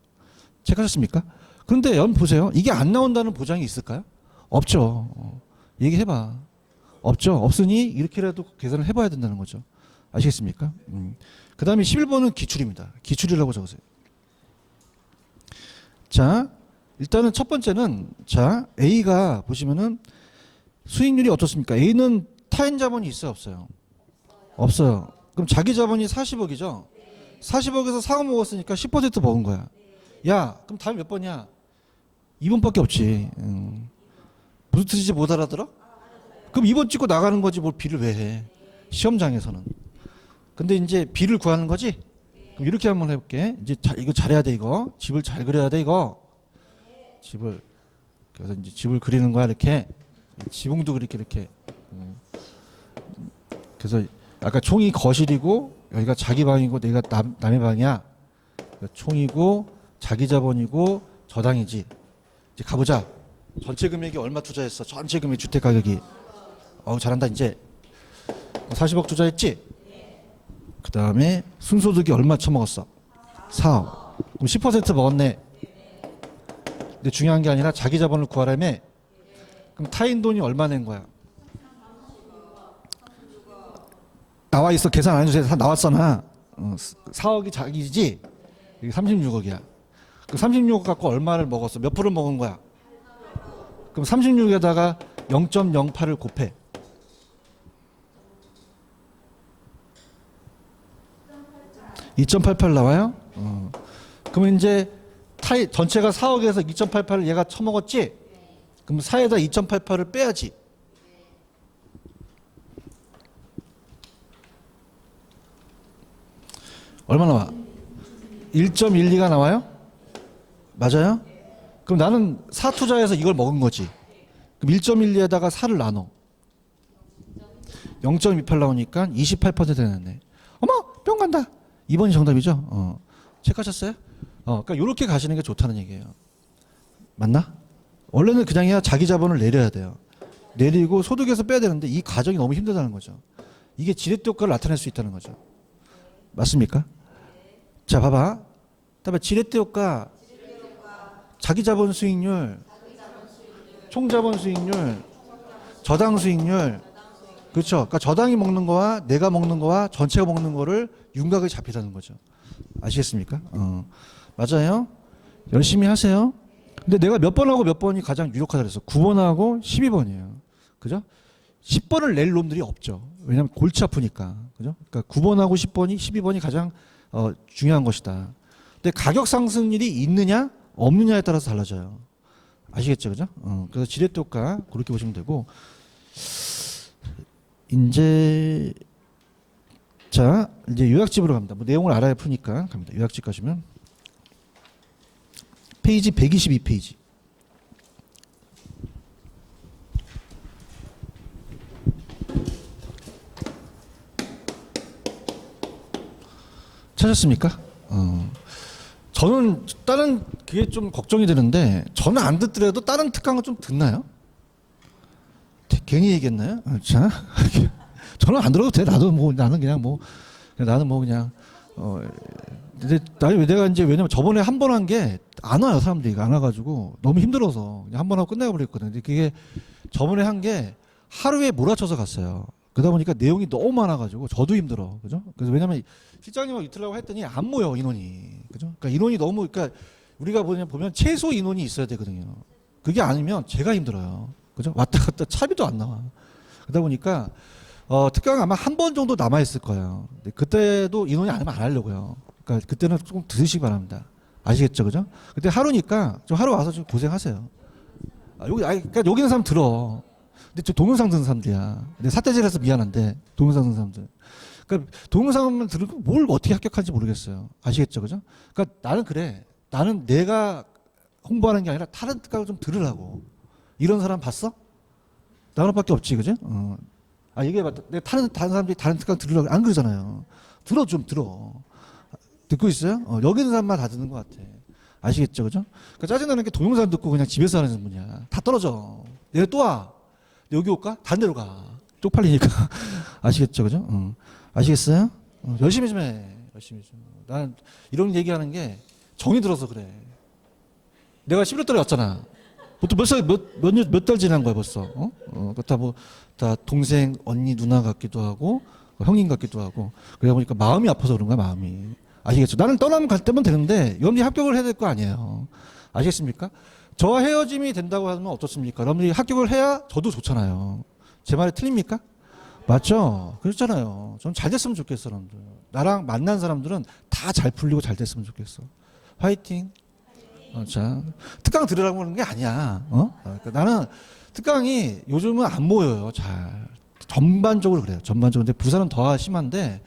체크하셨습니까? 그런데 여러분 보세요. 이게 안 나온다는 보장이 있을까요? 없죠. 얘기해봐. 없죠. 없으니 이렇게라도 계산을 해봐야 된다는 거죠. 아시겠습니까? 그 다음에 11번은 기출입니다. 기출이라고 적으세요. 자, 일단은 첫 번째는, 자, A가 보시면은 수익률이 어떻습니까? A는 타인 자본이 있어요, 없어요? 없어요. 그럼 자기 자본이 40억이죠? 40억에서 사고 먹었으니까 10% 먹은 거야. 야, 그럼 답이 몇 번이야? 2번밖에 없지. 무슨 뜻인지 못 알아들어? 그럼 2번 찍고 나가는 거지 뭘 B를 왜 해? 시험장에서는. 근데 이제 B를 구하는 거지? 그럼 이렇게 한번 해볼게. 이제 이거 잘해야 돼, 이거. 집을 잘 그려야 돼, 이거. 집을. 그래서 이제 집을 그리는 거야, 이렇게. 지붕도 그렇게, 이렇게. 그래서 아까 총이 거실이고, 여기가 자기 방이고, 내가 남의 방이야. 그러니까 총이고, 자기 자본이고, 저당이지. 이제 가보자. 전체 금액이 얼마 투자했어? 전체 금액 주택 가격이. 잘한다, 이제. 40억 투자했지? 그 다음에 순소득이 얼마 처먹었어? 4억. 그럼 10% 먹었네. 근데 중요한 게 아니라 자기 자본을 구하라며. 그럼 타인 돈이 얼마 낸 거야? 나와 있어. 계산 안 해주세요. 다 나왔잖아. 4억이 자기지? 이게 36억이야. 그 36억 갖고 얼마를 먹었어? 몇 프로 먹은 거야? 그럼 36에다가 0.08을 곱해. 2.88 나와요? 그러면 이제 전체가 4억에서 2.88을 얘가 처먹었지? 그럼 4에다 2.88을 빼야지. 얼마 나와? 1.12가 나와요? 맞아요? 그럼 나는 4 투자해서 이걸 먹은 거지. 그럼 1.12에다가 4를 나눠. 0.28 나오니까 28% 되네. 어머, 뿅 간다. 2번이 정답이죠? 체크하셨어요? 그러니까 이렇게 가시는 게 좋다는 얘기예요. 맞나? 원래는 그냥 해야 자기 자본을 내려야 돼요. 내리고 소득에서 빼야 되는데 이 과정이 너무 힘들다는 거죠. 이게 지렛대 효과를 나타낼 수 있다는 거죠. 맞습니까? 자, 봐봐. 다음에 지렛대 효과, 자기 자본 수익률, 총 자본 수익률, 저당 수익률. 그렇죠. 그러니까 저당이 먹는 거와 내가 먹는 거와 전체가 먹는 거를 윤곽이 잡히다는 거죠. 아시겠습니까? 맞아요. 열심히 하세요. 근데 내가 몇 번하고 몇 번이 가장 유력하다 그랬어. 9번하고 12번이에요. 그죠? 10번을 낼 놈들이 없죠. 왜냐하면 골치 아프니까. 그죠? 그러니까 9번하고 10번이, 12번이 가장 중요한 것이다. 근데 가격 상승률이 있느냐 없느냐에 따라서 달라져요. 아시겠죠? 그죠? 그래서 지렛대 효과 그렇게 보시면 되고, 이제 자, 이제 요약집으로 갑니다. 뭐 내용을 알아야 푸니까 갑니다. 요약집 가시면 페이지 122페이지. 찾았습니까? 저는 다른 그게 좀 걱정이 되는데, 저는 안 듣더라도 다른 특강은 좀 듣나요? 괜히 얘기했나요? 자, 저는 안 들어도 돼. 나도 뭐 나는 그냥 뭐 나는 뭐 그냥 근데 내가 이제 왜냐면 저번에 한 번 한 게 안 와요. 사람들이 안 와가지고 너무 힘들어서 그냥 한 번 하고 끝내가 버렸거든요. 근데 그게 저번에 한 게 하루에 몰아쳐서 갔어요. 그러다 보니까 내용이 너무 많아가지고 저도 힘들어. 그죠? 그래서 왜냐면 실장님하고 이틀라고 했더니 안 모여 인원이. 그죠? 그러니까 인원이 너무, 그러니까 우리가 보면 최소 인원이 있어야 되거든요. 그게 아니면 제가 힘들어요. 그죠? 왔다 갔다 차비도 안 나와. 그러다 보니까 특강 아마 한 번 정도 남아 있을 거예요. 근데 그때도 인원이 안 하면 안 하려고요. 그러니까 그때는 조금 들으시기 바랍니다. 아시겠죠, 그죠? 근데 하루니까 좀 하루 와서 좀 고생하세요. 그러니까 여기 있는 사람 들어. 근데 저 동영상 듣는 사람들이야. 근데 사태질해서 미안한데 동영상 듣는 사람들. 그러니까 동영상만 들으면 뭘 어떻게 합격하는지 모르겠어요. 아시겠죠, 그죠? 그러니까 나는 그래. 나는 내가 홍보하는 게 아니라 다른 특강을 좀 들으라고. 이런 사람 봤어? 나 하나밖에 없지, 그죠? 얘기해봐. 내가 다른 사람들이 다른 특강 들으라고 안 그러잖아요. 좀 들어. 듣고 있어요? 여기 있는 사람만 다 듣는 것 같아. 아시겠죠, 그죠? 그러니까 짜증나는 게 동영상 듣고 그냥 집에서 하는 분이야. 다 떨어져. 내가 또 와. 여기 올까? 다른 데로 가. 쪽팔리니까. 아시겠죠, 그죠? 아시겠어요? 열심히 좀 해. 열심히 좀. 나는 이런 얘기하는 게 정이 들어서 그래. 내가 11월달에 왔잖아. 보통 몇 달 지난 거야 벌써. 그렇다 뭐 다 동생, 언니, 누나 같기도 하고 형님 같기도 하고. 그러다 보니까 마음이 아파서 그런 거야 마음이. 아시겠죠? 나는 떠나면 갈 때면 되는데 여러분이 합격을 해야 될 거 아니에요. 아시겠습니까? 저와 헤어짐이 된다고 하면 어떻습니까? 여러분들이 합격을 해야 저도 좋잖아요. 제 말이 틀립니까? 맞죠? 그렇잖아요. 전 잘 됐으면 좋겠어, 여러분들. 나랑 만난 사람들은 다 잘 풀리고 잘 됐으면 좋겠어. 화이팅. 자, 특강 들으라고 하는 게 아니야. 그러니까 나는 특강이 요즘은 안 모여요. 잘. 전반적으로 그래요. 전반적으로. 근데 부산은 더 심한데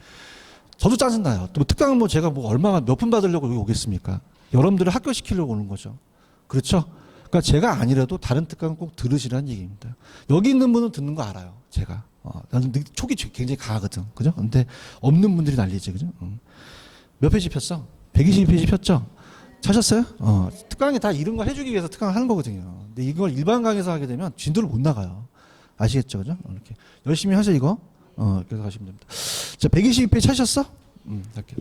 저도 짜증나요. 또 특강은 뭐 제가 뭐 얼마나 몇 분 받으려고 여기 오겠습니까? 여러분들을 합격시키려고 오는 거죠. 그렇죠? 그러니까 제가 아니라도 다른 특강 꼭 들으시라는 얘기입니다. 여기 있는 분은 듣는 거 알아요. 제가. 나는 촉이 굉장히 강하거든. 그죠? 근데 없는 분들이 난리지. 그죠? 몇 페이지 폈어? 122페이지 폈죠? 찾았어요? 특강이 다 이런 거 해주기 위해서 특강을 하는 거거든요. 근데 이걸 일반 강의에서 하게 되면 진도를 못 나가요. 아시겠죠? 그죠? 이렇게. 열심히 하세요, 이거. 그래서 가시면 됩니다. 자, 122페이지 찾으셨어? 할게요.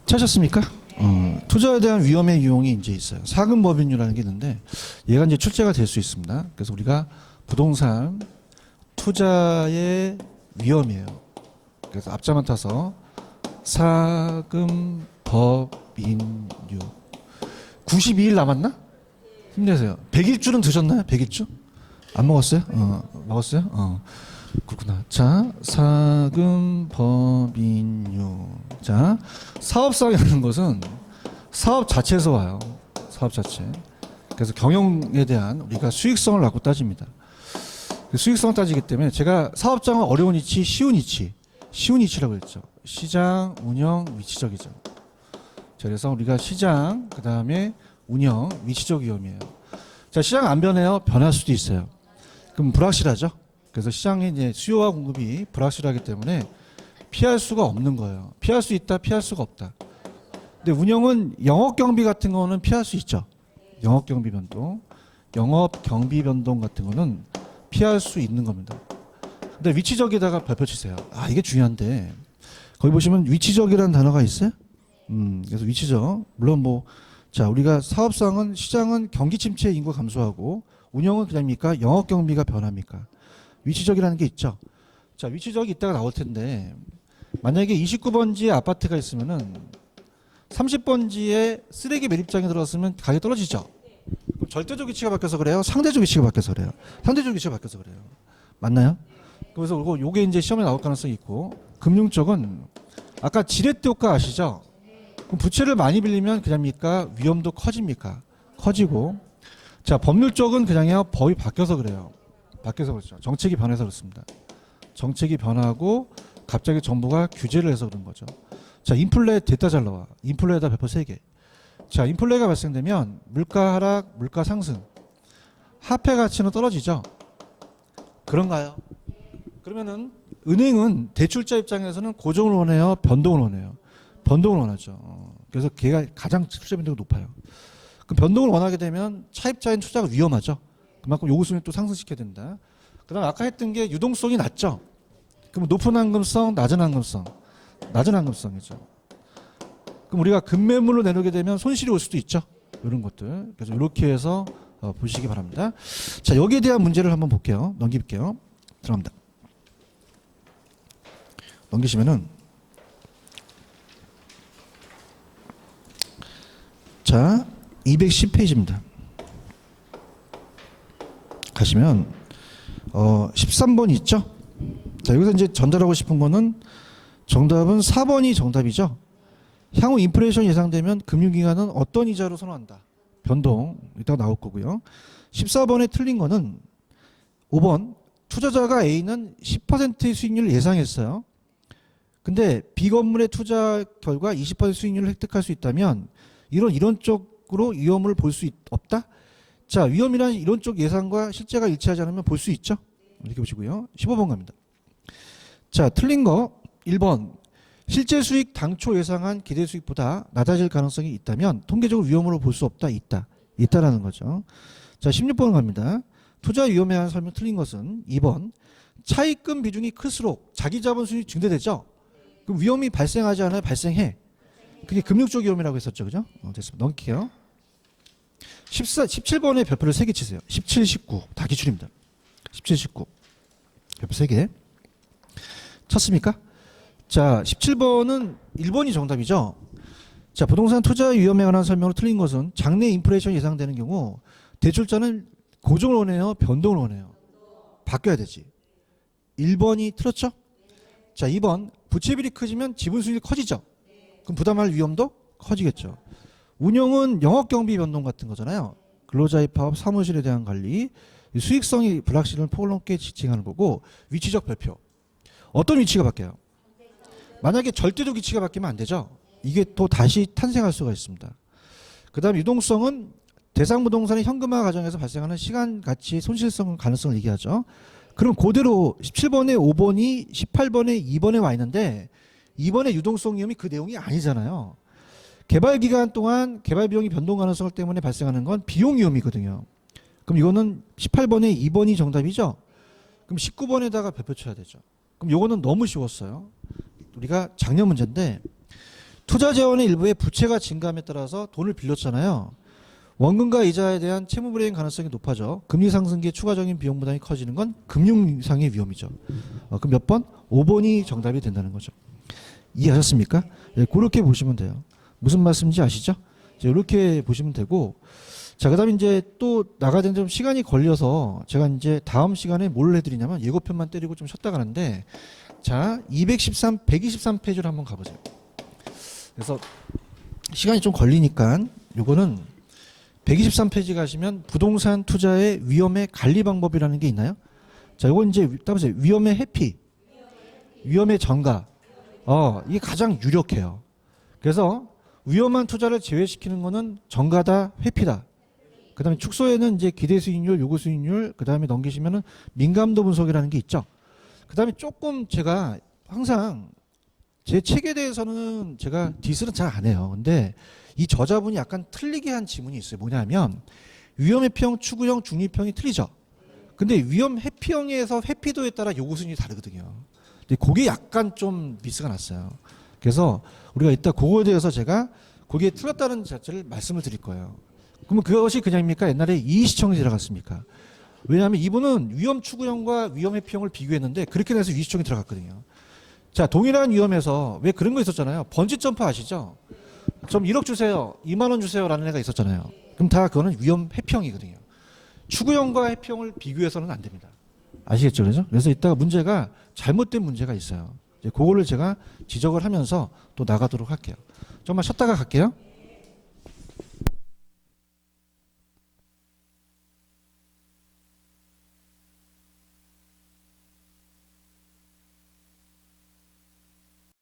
찾으셨습니까? 투자에 대한 위험의 유형이 이제 있어요. 사금 법인율이라는 게 있는데 얘가 이제 출제가 될 수 있습니다. 그래서 우리가 부동산 투자의 위험이에요. 그래서 앞자만 타서 사금 법인율 92일 남았나? 힘내세요. 100일주는 드셨나요? 100일주? 안 먹었어요? 먹었어요? 그렇구나. 자, 사금 법인율. 자, 사업상이라는 것은 사업 자체에서 와요. 사업 자체. 그래서 경영에 대한 우리가 수익성을 갖고 따집니다. 수익성을 따지기 때문에 제가 사업장은 어려운 이치, 쉬운 이치라고 했죠. 시장, 운영, 위치적이죠. 자, 그래서 우리가 시장, 그 다음에 운영, 위치적 위험이에요. 자, 시장 안 변해요? 변할 수도 있어요. 그럼 불확실하죠? 그래서 시장의 이제 수요와 공급이 불확실하기 때문에 피할 수가 없는 거예요. 피할 수 있다, 피할 수가 없다. 근데 운영은 영업 경비 같은 거는 피할 수 있죠. 영업 경비 변동, 영업 경비 변동 같은 거는 피할 수 있는 겁니다. 근데 위치적에다가 별표 치세요. 이게 중요한데 거기 보시면 위치적이라는 단어가 있어요. 그래서 위치적. 물론 뭐 자, 우리가 사업상은 시장은 경기 침체 인구 감소하고 운영은 그냥입니까? 영업 경비가 변합니까? 위치적이라는 게 있죠. 자, 위치적이 이따가 나올 텐데 만약에 29번지에 아파트가 있으면은 30번지에 쓰레기 매립장에 들어갔으면 가격이 떨어지죠. 그럼 절대적 위치가 바뀌어서 그래요? 상대적 위치가 바뀌어서 그래요? 상대적 위치가 바뀌어서 그래요. 맞나요? 그래서 요게 이제 시험에 나올 가능성이 있고 금융 쪽은 아까 지렛대 효과 아시죠? 그럼 부채를 많이 빌리면 그냥입니까? 위험도 커집니까? 커지고. 자, 법률 쪽은 그냥요. 법이 바뀌어서 그래요. 바뀌어서 그렇죠. 정책이 변해서 그렇습니다. 정책이 변하고 갑자기 정부가 규제를 해서 그런 거죠. 자, 인플레 됐다 잘 나와. 인플레에다 배포 3개. 자, 인플레가 발생되면 물가 하락, 물가 상승. 화폐 가치는 떨어지죠. 그런가요? 그러면은 은행은 대출자 입장에서는 고정을 원해요, 변동을 원해요. 변동을 원하죠. 그래서 걔가 가장 출자 빈도가 높아요. 그 변동을 원하게 되면 차입자인 투자가 위험하죠. 그만큼 요구수익을 또 상승시켜야 된다. 그다음 아까 했던 게 유동성이 낮죠. 그럼 높은 환금성, 낮은 환금성, 낮은 환금성이죠. 그럼 우리가 급매물로 내놓게 되면 손실이 올 수도 있죠. 이런 것들. 그래서 이렇게 해서 보시기 바랍니다. 자, 여기에 대한 문제를 한번 볼게요. 넘길게요. 들어갑니다. 넘기시면은 자, 210페이지입니다. 가시면 13번 있죠? 자, 여기서 이제 전달하고 싶은 거는 정답은 4번이 정답이죠. 향후 인플레이션 예상되면 금융기관은 어떤 이자로 선호한다. 변동 이따가 나올 거고요. 14번에 틀린 거는 5번 투자자가 A는 10%의 수익률을 예상했어요. 근데 B 건물의 투자 결과 20% 수익률을 획득할 수 있다면 이런 쪽으로 위험을 볼 수 없다? 자, 위험이란 이런 쪽 예상과 실제가 일치하지 않으면 볼 수 있죠? 이렇게 보시고요. 15번 갑니다. 자, 틀린 거 1번. 실제 수익 당초 예상한 기대 수익보다 낮아질 가능성이 있다면 통계적으로 위험으로 볼 수 없다? 있다. 있다라는 거죠. 자, 16번 갑니다. 투자 위험에 관한 설명 틀린 것은 2번 차입금 비중이 클수록 자기 자본 수익이 증대되죠. 그럼 위험이 발생하지 않아요? 발생해. 그게 금융적 위험이라고 했었죠. 그죠? 됐습니다. 넘길게요. 17번에 별표를 3개 치세요. 17, 19 다 기출입니다. 17, 19 별표 3개 쳤습니까? 자, 17번은 1번이 정답이죠. 자, 부동산 투자 위험에 관한 설명으로 틀린 것은 장래 인플레이션이 예상되는 경우 대출자는 고정을 원해요? 변동을 원해요? 바뀌어야 되지. 1번이 틀렸죠? 자, 2번 부채비율이 커지면 지분 수익이 커지죠. 그럼 부담할 위험도 커지겠죠. 운영은 영업경비 변동 같은 거잖아요. 근로자의 파업, 사무실에 대한 관리, 수익성이 불확실을 폭을 넘게 지칭하는 거고 위치적 별표. 어떤 위치가 바뀌어요? 만약에 절대적 위치가 바뀌면 안 되죠. 이게 또 다시 탄생할 수가 있습니다. 그 다음 유동성은 대상 부동산의 현금화 과정에서 발생하는 시간, 가치, 손실성 가능성을 얘기하죠. 그럼 그대로 17번에 5번이 18번에 2번에 와 있는데 2번의 유동성 위험이 그 내용이 아니잖아요. 개발 기간 동안 개발 비용이 변동 가능성 때문에 발생하는 건 비용 위험이거든요. 그럼 이거는 18번에 2번이 정답이죠. 그럼 19번에다가 별표 쳐야 되죠. 그럼 이거는 너무 쉬웠어요. 우리가 작년 문제인데 투자 재원의 일부에 부채가 증가함에 따라서 돈을 빌렸잖아요. 원금과 이자에 대한 채무 불이행 가능성이 높아져 금리 상승기에 추가적인 비용 부담이 커지는 건 금융상의 위험이죠. 그럼 몇 번? 5번이 정답이 된다는 거죠. 이해하셨습니까? 네, 그렇게 보시면 돼요. 무슨 말씀인지 아시죠? 이렇게 보시면 되고, 자, 그다음에 이제 또 나가야 되는데 좀 시간이 걸려서 제가 이제 다음 시간에 뭘 해드리냐면 예고편만 때리고 좀 쉬었다 가는데, 자, 123페이지로 한번 가보세요. 그래서 시간이 좀 걸리니까 요거는 123페이지 가시면 부동산 투자의 위험의 관리 방법이라는 게 있나요? 자, 요건 이제 따보세요. 위험의 회피, 위험의 전가. 이게 가장 유력해요. 그래서 위험한 투자를 제외시키는 거는 전가다, 회피다. 그 다음에 축소에는 이제 기대 수익률, 요구 수익률, 그 다음에 넘기시면은 민감도 분석이라는 게 있죠. 그 다음에 조금 제가 항상 제 책에 대해서는 제가 디스는 잘 안 해요. 근데 이 저자분이 약간 틀리게 한 지문이 있어요. 뭐냐면 위험회피형, 추구형, 중립형이 틀리죠. 근데 위험 회피형에서 회피도에 따라 요구 수익률이 다르거든요. 근데 그게 약간 좀 미스가 났어요. 그래서 우리가 이따 그거에 대해서 제가 그게 틀렸다는 자체를 말씀을 드릴 거예요. 그러면 그것이 그냥입니까? 옛날에 이의시청이 들어갔습니까? 왜냐하면 이분은 위험 추구형과 위험 회피형을 비교했는데 그렇게 돼서 이의시청이 들어갔거든요. 자, 동일한 위험에서 왜 그런 거 있었잖아요. 번지 점프 아시죠? 좀 1억 주세요, 2만 원 주세요라는 애가 있었잖아요. 그럼 다 그거는 위험 회피형이거든요. 추구형과 회피형을 비교해서는 안 됩니다. 아시겠죠? 그래서 이따가 문제가 잘못된 문제가 있어요. 이제 그거를 제가 지적을 하면서 또 나가도록 할게요. 좀만 쉬었다가 갈게요.